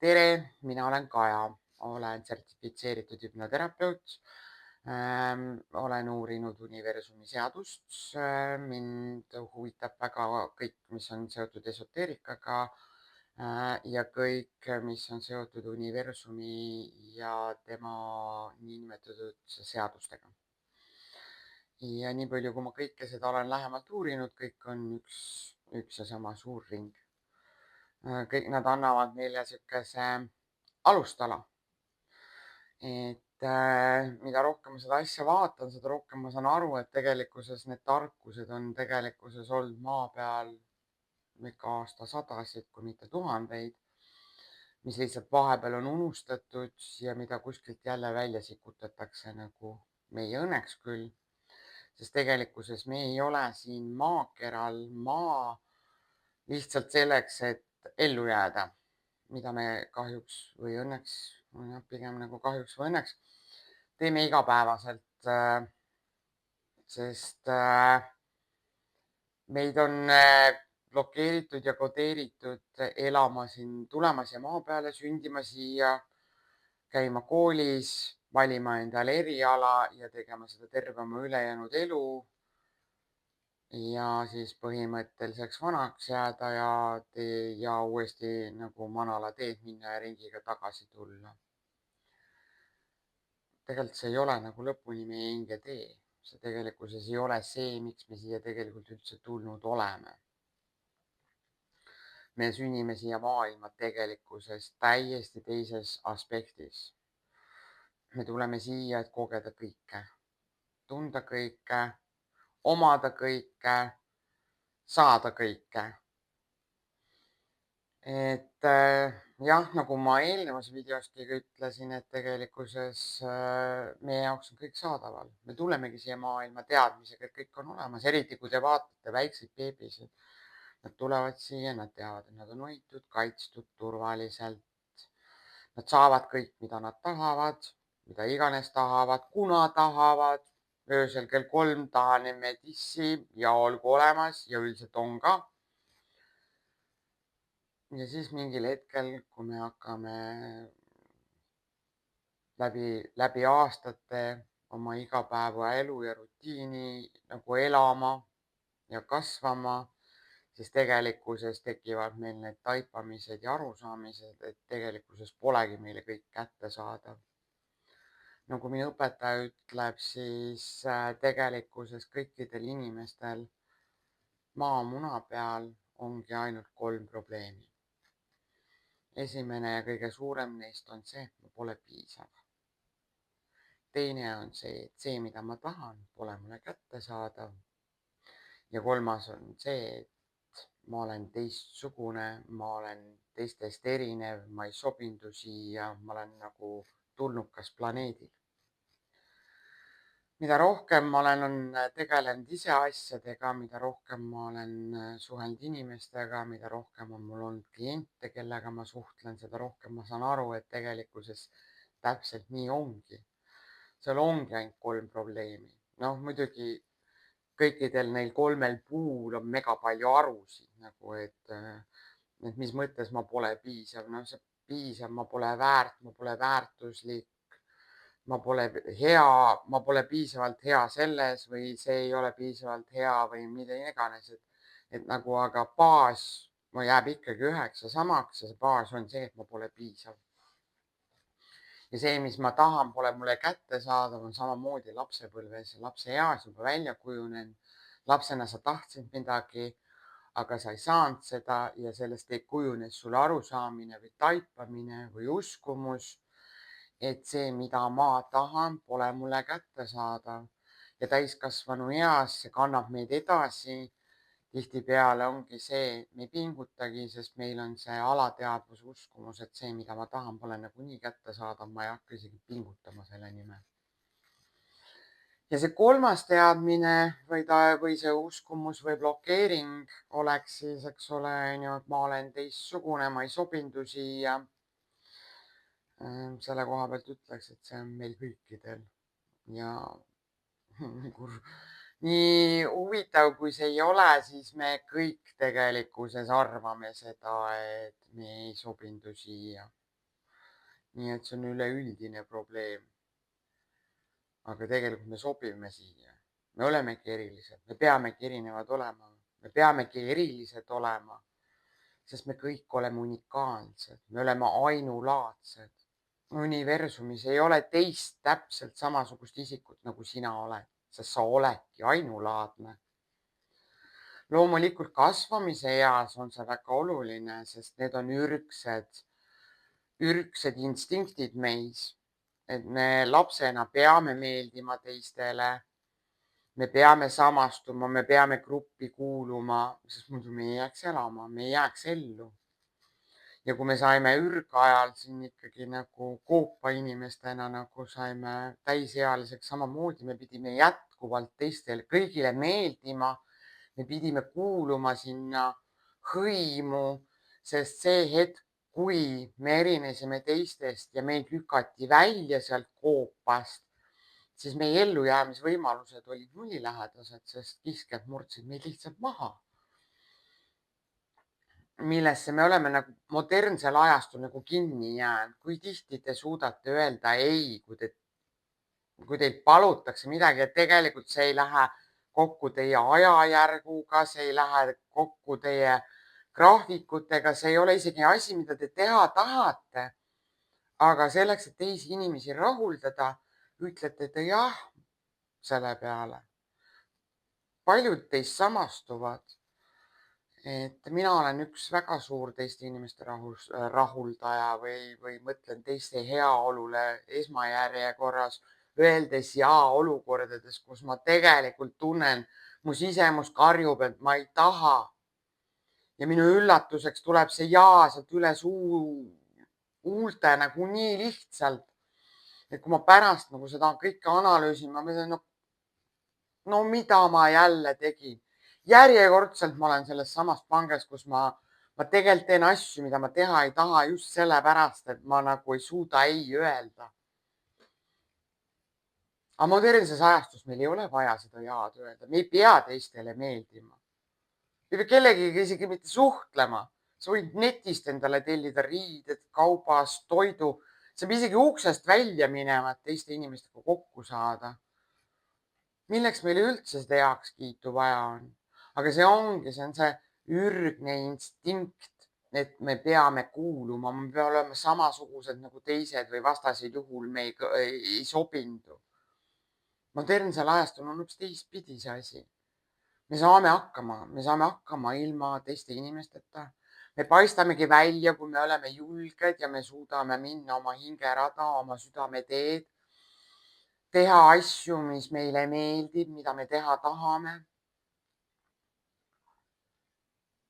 Tere, mina olen Kaja, olen sertifitseeritud hüpnoterapeut. Olen uurinud universumi seadust. Mind huvitab väga kõik, mis on seotud esoteerikaga ja kõik, mis on seotud universumi ja tema niinimetatud seadustega. Ja nii palju, kui ma kõike seda olen lähemalt uurinud, kõik on üks ja sama suur ring. Kõik nad annavad meile niisuguse alustala. Mida rohkem ma seda asja vaatan, seda rohkem ma saan aru, et tegelikkuses need tarkused on tegelikkuses olnud maa peal ikka aastasadasid, kui mitte tuhandeid, mis lihtsalt vahepeal on unustatud ja mida kuskilt jälle välja sikutatakse nagu meie õnneks küll, sest tegelikkuses me ei ole siin maakeral lihtsalt selleks, et ellu jääda, mida me kahjuks või õnneks, pigem nagu kahjuks või õnneks, teeme igapäevaselt, sest meid on blokeeritud ja kodeeritud elama siin, tulema siia maa peale, sündima siia, käima koolis, valima endale eriala ja tegema seda terve oma ülejäänud elu. Ja siis põhimõtteliseks vanaks jääda ja uuesti nagu manala teed minna ja ringiga tagasi tulla. Tegelikult see ei ole nagu lõpuni meie hinge tee. See tegelikkuses ei ole see, miks me siia tegelikult üldse tulnud oleme. Me sünnime siia maailma tegelikkuses täiesti teises aspektis. Me tuleme siia, et kogeda kõike, tunda kõike, omada kõike, saada kõike. Jah, nagu ma eelnevas videoski ütlesin, et tegelikkuses meie jaoks on kõik saadaval. Me tulemegi siia maailma teadmisega, et kõik on olemas, eriti kui te vaatate väikseid beebisid. Nad tulevad siia, nad teavad, et nad on hoitud, kaitstud, turvaliselt. Nad saavad kõik, mida nad tahavad, mida iganes tahavad, kuna tahavad. Öösel kell 3 tahan emedissi ja olgu olemas ja üldiselt on ka. Ja siis mingil hetkel, kui me hakkame läbi aastate oma igapäevaelu ja rutiini nagu elama ja kasvama, siis tegelikkuses tekivad meil need taipamised ja arusaamised, et tegelikkuses polegi meile kõik kättesaadav. Nagu minu õpetaja ütleb, siis tegelikkuses kõikidel inimestel maamuna peal ongi ainult 3 probleemi. Esimene ja kõige suurem neist on see, et ma pole piisav. Teine on see, et see, mida ma tahan, pole mulle kättesaadav. Ja kolmas on see, et ma olen teistsugune, ma olen teistest erinev, ma ei sobindu siia, ma olen nagu tulnukas planeedil. Mida rohkem ma olen tegelenud ise asjadega, mida rohkem ma olen suhelnud inimestega, mida rohkem on mul olnud kliente, kellega ma suhtlen, seda rohkem ma saan aru, et tegelikkuses täpselt nii ongi. Seal ongi ainult 3 probleemi. Noh, muidugi kõikidel neil 3 puhul on mega palju arusid, nagu et mis mõttes ma pole piisav. No see piisav, ma pole väärt, ma pole väärtuslik. Ma pole hea, ma pole piisavalt hea selles või see ei ole piisavalt hea või mida iganes, et nagu, aga baas jääb ikkagi üheks ja samaks ja see baas on see, et ma pole piisav. Ja see, mis ma tahan, pole mulle kättesaadav, on samamoodi lapsepõlves ja lapseeas juba välja kujunenud. Lapsena sa tahtsid midagi, aga sa ei saanud seda ja sellest ei kujunes sulle arusaamine või taipamine või uskumus, et see, mida ma tahan, pole mulle kättesaadav. Ja täiskasvanu eas see kannab meid edasi. Tihtipeale ongi see, et me ei pingutagi, sest meil on see alateadvus uskumus, et see, mida ma tahan, pole nagunii kättesaadav, ma ei hakka isegi pingutama selle nimel. Ja see kolmas teadmine või see uskumus või blokeering oleks siis, eks ole, et ma olen teistsugune, ma ei sobindu siia. Selle koha pealt ütleks, et see on meil kõikidel ja nii huvitav, kui see ei ole, siis me kõik tegelikkuses arvame seda, et me ei sobindu siia. Nii et see on üleüldine probleem. Aga tegelikult me sobime siia. Me olemegi erilised, me peamegi erinevad olema. Me peamegi erilised olema, sest me kõik oleme unikaalsed, me oleme ainulaadsed. Universumis ei ole teist täpselt samasugust isikut, nagu sina oled, sest sa oledki ainulaadne. Loomulikult kasvamise eas on see väga oluline, sest need on ürgsed instinktid meis, et me lapsena peame meeldima teistele. Me peame samastuma, me peame gruppi kuuluma, sest muidu me ei jääks elama, me ei jääks ellu. Ja kui me saime ürgajal siin ikkagi nagu koopainimestena nagu saime täisealiseks samamoodi, me pidime jätkuvalt teistele kõigile meeldima. Me pidime kuuluma sinna hõimu, sest see hetk, kui me erinesime teistest ja meid lükati välja sealt koopast, siis meie ellujäämisvõimalused olid nullilähedased, sest kiskjad murdsid meid lihtsalt maha. Millesse me oleme nagu modernsel ajastul nagu kinni jäänud. Kui tihti te suudate öelda ei, kui teilt palutakse midagi, et tegelikult see ei lähe kokku teie ajajärguga, see ei lähe kokku teie graafikutega, see ei ole isegi asi, mida te teha tahate. Aga selleks, et teisi inimesi rahuldada, ütlete te jah selle peale. Paljud teist samastuvad. Et mina olen üks väga suur teiste inimeste rahuldaja või mõtlen teiste heaolule esmajärjekorras, öeldes ja olukordades, kus ma tegelikult tunnen, mu sisemus karjub, et ma ei taha. Ja minu üllatuseks tuleb see jaa sealt üle huulte nagu nii lihtsalt, et kui ma pärast nagu seda kõike analüüsin, ma mõtlen, no mida ma jälle tegin. Järjekordselt ma olen selles samas pangas, kus ma tegelikult teen asju, mida ma teha ei taha just sellepärast, et ma nagu ei suuda ei öelda. Aga modernses ajastus meil ei ole vaja seda jaad öelda, me ei pea teistele meeldima. Ei pea kellegagi isegi mitte suhtlema. Sa võid netist endale tellida riided, kaubast, toidu. Sa pead isegi uksest välja minema, et teiste inimestega kokku saada. Milleks meile üldse seda heakskiitu vaja on? Aga see ongi, see on see ürgne instinkt, et me peame kuuluma, me peame olema samasugused nagu teised või vastasel juhul me ei sobindu. Modernsel ajastul on hoopis teistpidi see asi. Me saame hakkama ilma teiste inimesteta. Me paistamegi välja, kui me oleme julged ja me suudame minna oma hingerada, oma südameteed, teha asju, mis meile meeldib, mida me teha tahame.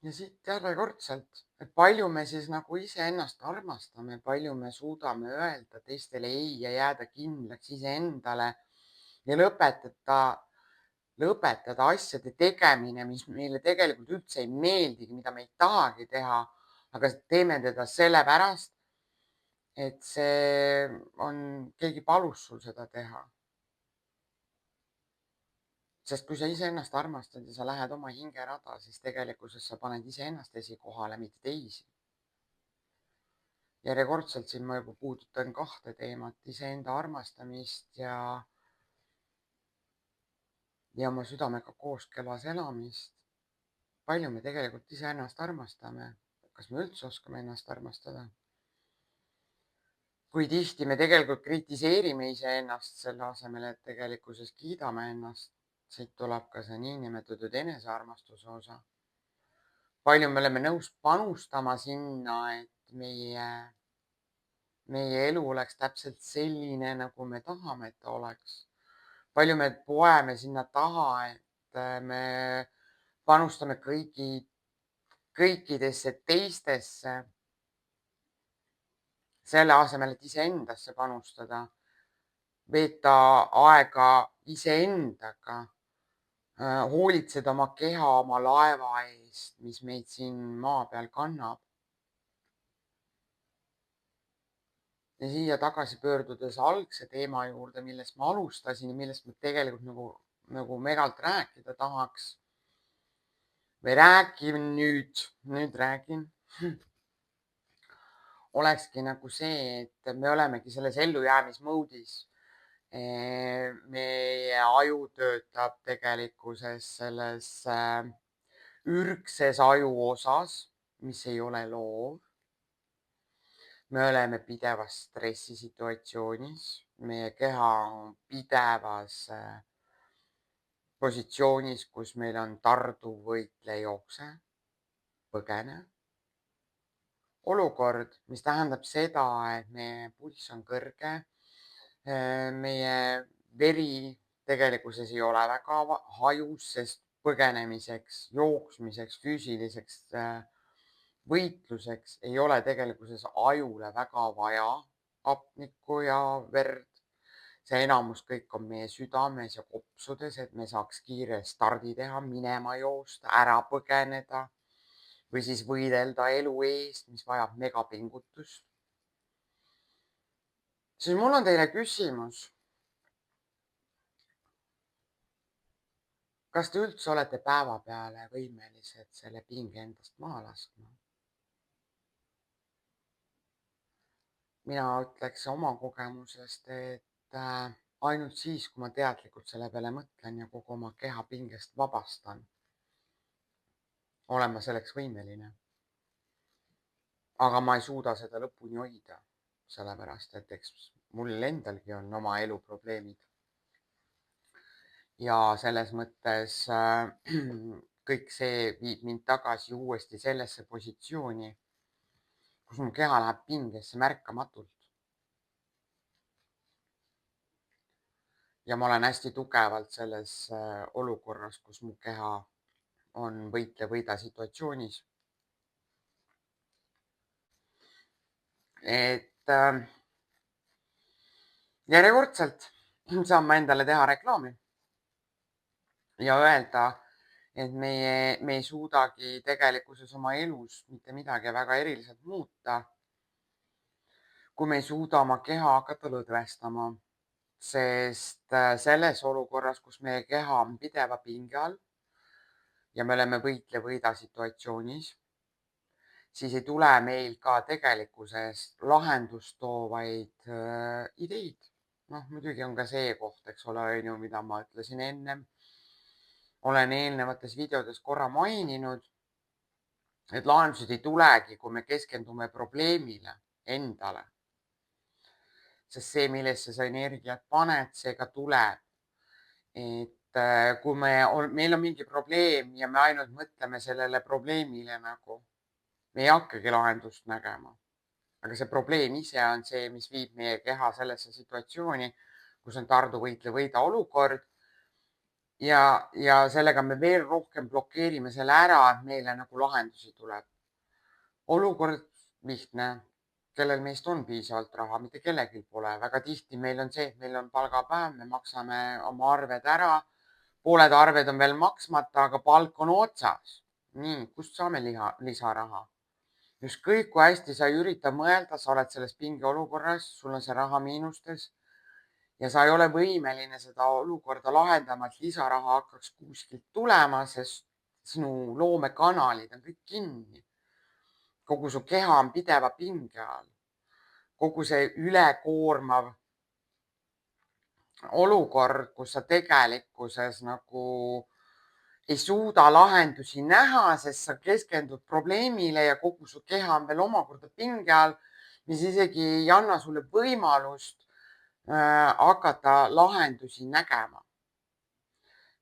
Ja siit järjekordselt, et palju me siis nagu iseennast armastame, palju me suudame öelda teistele ei ja jääda kindlaks iseendale ja lõpetada asjade tegemine, mis meile tegelikult üldse ei meeldigi, mida me ei tahagi teha, aga teeme teda sellepärast, et keegi palus sul seda teha. Sest kui sa iseennast armastad ja sa lähed oma hingerada, siis tegelikkuses sa paned iseennast esikohale, mitte teisi. Järjekordselt siin ma juba puudutan kahte teemat, iseenda armastamist ja oma südamega kooskõlas elamist. Palju me tegelikult iseennast armastame? Kas me üldse oskame ennast armastada? Kui tihti me tegelikult kritiseerime iseennast selle asemel, et tegelikkuses kiidame ennast. Siit tuleb ka see niinimetatud enesearmastuse osa. Palju me oleme nõus panustama sinna, et meie elu oleks täpselt selline, nagu me tahame, et ta oleks. Palju me poeme sinna taha, et me panustame kõikidesse teistesse selle asemel, et iseendasse panustada, veeta aega iseendaga, hoolitseda oma keha, oma laeva eest, mis meid siin maa peal kannab. Ja siia tagasi pöördudes algse teema juurde, millest ma alustasin ja millest ma tegelikult nagu megalt rääkida tahaks. Või räägin nüüd räägin. olekski nagu see, et me olemegi selles ellujäämismoodis. Meie aju töötab tegelikkuses selles ürgses ajuosas, mis ei ole loov. Me oleme pidevas stressisituatsioonis, meie keha on pidevas positsioonis, kus meil on tardu, võitle, jookse, põgene olukord, mis tähendab seda, et meie pulss on kõrge. Meie veri tegelikkuses ei ole väga hajus, sest põgenemiseks, jooksmiseks, füüsiliseks võitluseks ei ole tegelikkuses ajule väga vaja hapnikku ja verd. See enamus kõik on meie südames ja kopsudes, et me saaks kiire stardi teha, minema joosta, ära põgeneda või siis võidelda elu eest, mis vajab megapingutust. Siis mul on teile küsimus. Kas te üldse olete päevapeale võimelised selle pinge endast maha laskma? Mina ütleks oma kogemusest, et ainult siis, kui ma teadlikult selle peale mõtlen ja kogu oma keha pingest vabastan, olen ma selleks võimeline. Aga ma ei suuda seda lõpuni hoida, sellepärast et eks mul endalgi on oma eluprobleemid. Ja selles mõttes kõik see viib mind tagasi uuesti sellesse positsiooni, kus mu keha läheb pingesse märkamatult. Ja ma olen hästi tugevalt selles olukorras, kus mu keha on võitle-võida situatsioonis. Et järjekordselt saan ma endale teha reklaami ja öelda, et me ei suudagi tegelikkuses oma elus mitte midagi väga eriliselt muuta, kui me ei suuda oma keha hakata lõdvestama. Sest selles olukorras, kus meie keha on pideva pinge all ja me oleme võitle-võida situatsioonis, siis ei tule meil ka tegelikkuses lahendust toovaid ideid. Muidugi on ka see koht, eks ole, mida ma ütlesin ennem. Olen eelnevates videodes korra maininud, et lahendused ei tulegi, kui me keskendume probleemile endale. Sest see, millesse sa energiat paned, see ka tuleb. Et kui meil on mingi probleem ja me ainult mõtleme sellele probleemile nagu, me ei hakkagi lahendust nägema. Aga see probleem ise on see, mis viib meie keha sellesse situatsiooni, kus on tardu, võitle, võida olukord. Ja sellega me veel rohkem blokeerime selle ära, et meile nagu lahendusi tuleb. Olukord lihtne, kellel meist on piisavalt raha, mitte kellelgi pole. Väga tihti meil on see, et meil on palgapäev, me maksame oma arved ära. Pooled arved on veel maksmata, aga palk on otsas. Nii, kust saame lisaraha? Ükskõik kui hästi sa ei ürita mõelda, sa oled selles pingeolukorras, sul on see raha miinustes ja sa ei ole võimeline seda olukorda lahendama, et lisaraha hakkaks kuskilt tulema, sest sinu loomekanalid on kõik kinni. Kogu su keha on pideva pinge all. Kogu see ülekoormav olukord, kus sa tegelikkuses nagu ei suuda lahendusi näha, sest sa keskendud probleemile ja kogu su keha on veel omakorda pinge all, mis isegi ei anna sulle võimalust hakata lahendusi nägema,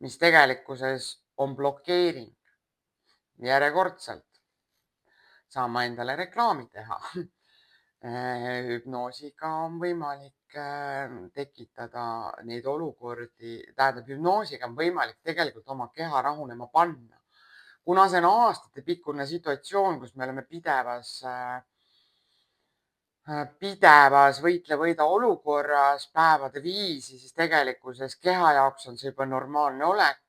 mis tegelikkuses on blokeering. Järjekordselt saan ma endale reklaami teha. Hüpnoosiga on võimalik tekitada neid olukordi, tähendab hüpnoosiga on võimalik tegelikult oma keha rahunema panna. Kuna see on aastatepikkune situatsioon, kus me oleme pidevas võitle-võida olukorras päevade viisi, siis tegelikkuses keha jaoks on see juba normaalne olek.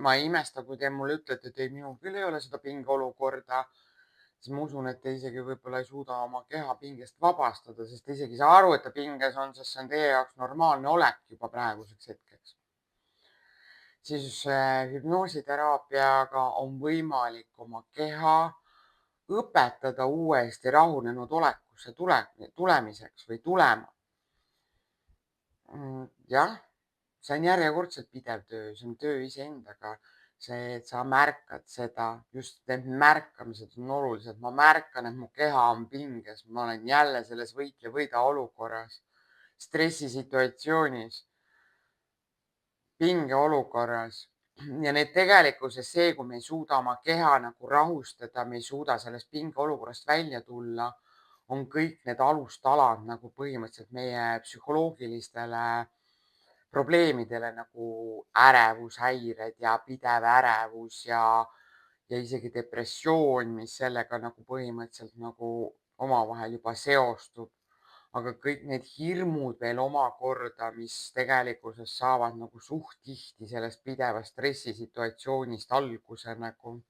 Ma ei imesta, kui te mulle ütlete, et ei, minul küll ei ole seda pingeolukorda, siis ma usun, et te isegi võib-olla ei suuda oma keha pingest vabastada, sest te isegi ei saa aru, et ta pinges on, sest see on teie jaoks normaalne olek juba praeguseks hetkeks. Siis hüpnoositeraapiaga on võimalik oma keha õpetada uuesti rahunenud olekusse. tegelikkusse tulemiseks või tulema. Jah, see on järjekordselt pidev töö, see on töö iseendaga. See, et sa märkad seda, just need märkamised on olulised. Ma märkan, et mu keha on pinges, ma olen jälle selles võitle-võida olukorras, stressisituatsioonis, pingeolukorras. Ja need tegelikkuses see, kui me ei suuda oma keha nagu rahustada, me ei suuda sellest pingeolukorrast välja tulla, on kõik need alustalad nagu põhimõtteliselt meie psühholoogilistele probleemidele nagu ärevushäired ja pidev ärevus ja isegi depressioon, mis sellega nagu põhimõtteliselt nagu omavahel juba seostub. Aga kõik need hirmud veel omakorda, mis tegelikkuses saavad nagu suht tihti sellest pidevast stressisituatsioonist alguse nagu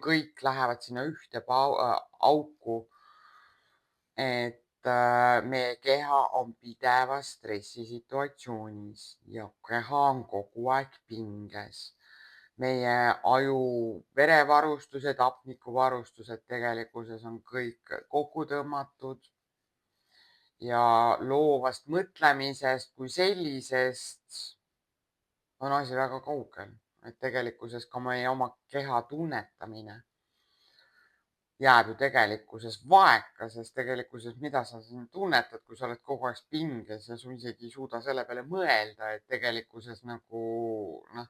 kõik lähevad sinna ühte auku, et meie keha on pidevas stressisituatsioonis ja keha on kogu aeg pinges. Meie aju verevarustused, hapnikuvarustused tegelikkuses on kõik kokku tõmmatud ja loovast mõtlemisest kui sellisest on asi väga kaugel, et tegelikkuses ka meie oma keha tunnetamine jääb ju tegelikkuses vaeka, sest tegelikkuses mida sa siin tunnetad, kui sa oled kogu aeg pinges ja sa isegi ei suuda selle peale mõelda, et tegelikkuses nagu noh,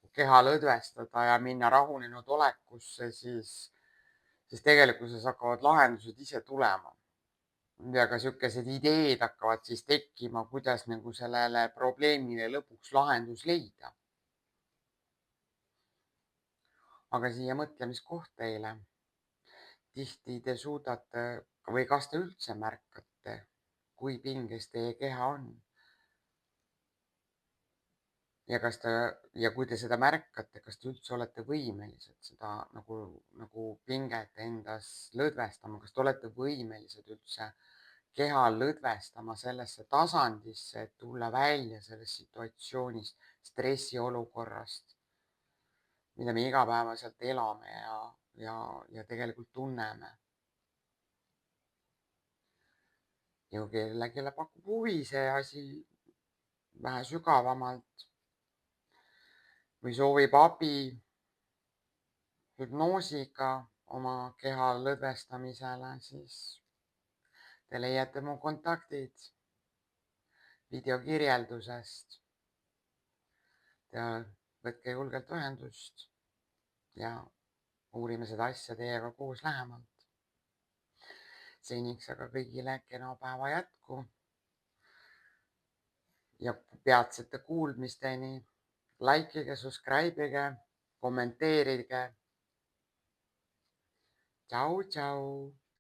kui keha lõdvestada ja minna rahunenud olekusse, siis tegelikkuses hakkavad lahendused ise tulema. Ja ka siukesed ideed hakkavad siis tekkima, kuidas nagu sellele probleemile lõpuks lahendus leida. Aga siia mõtlemiskoht teile. Tihti te suudate või kas te üldse märkate, kui pinges teie keha on? Ja kui te seda märkate, kas te üldse olete võimelised seda nagu pinget endas lõdvestama, kas te olete võimelised üldse keha lõdvestama sellesse tasandisse, et tulla välja sellest situatsioonist, stressiolukorrast, mida me igapäevaselt elame ja tegelikult tunneme. Ja kui kellelegi pakub huvi see asi vähe sügavamalt või soovib abi hüpnoosiga oma keha lõdvestamisele, siis te leiate mu kontaktid videokirjeldusest. Võtke julgelt ühendust ja uurime seda asja teiega koos lähemalt. Seniks aga kõigile kena päeva jätku ja peatsete kuulmisteni. Likeige, subscribe'ige, kommenteerige. Tšau, tšau.